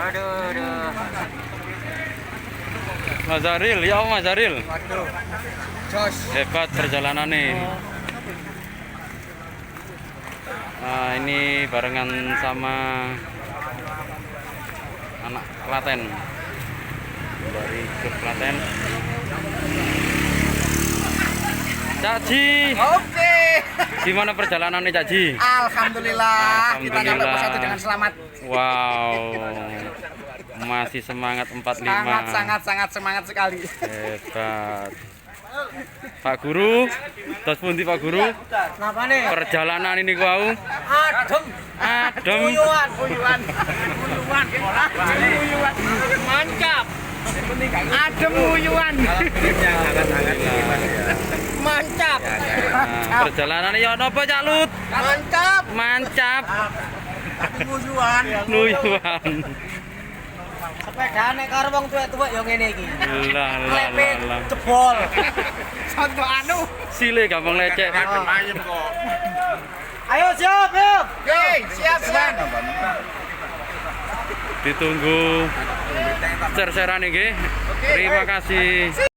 Aduh. Mas Zaril, ya Mas Zaril. Waduh. Jos. Hebat perjalanan nih. Nah, ini barengan sama anak Klaten dari klub Klaten. Cak Ji. Oke. Gimana perjalanannya Cak Ji? Alhamdulillah. Kita nyampe pos 1 dengan selamat. Wow. Masih semangat 45. Sangat semangat sekali. Hebat. Pak Guru, terus pundi Pak Guru? Kenapa nih? Perjalanan ini kau adem. Uyuan. Mantap. Adem uyuan. Mantap. Nah, perjalanan ya napa Cak Lut? Mantap. Nuyuan. Sepeda nek karo wong tuwek-tuwek ya ngene iki. Lah. Jebol. Contoh anu. Sile gampang lecek. Ayem kok. Ayo siap, yuk. Oke, siap. Ditunggu ser-seran nggih. Terima kasih.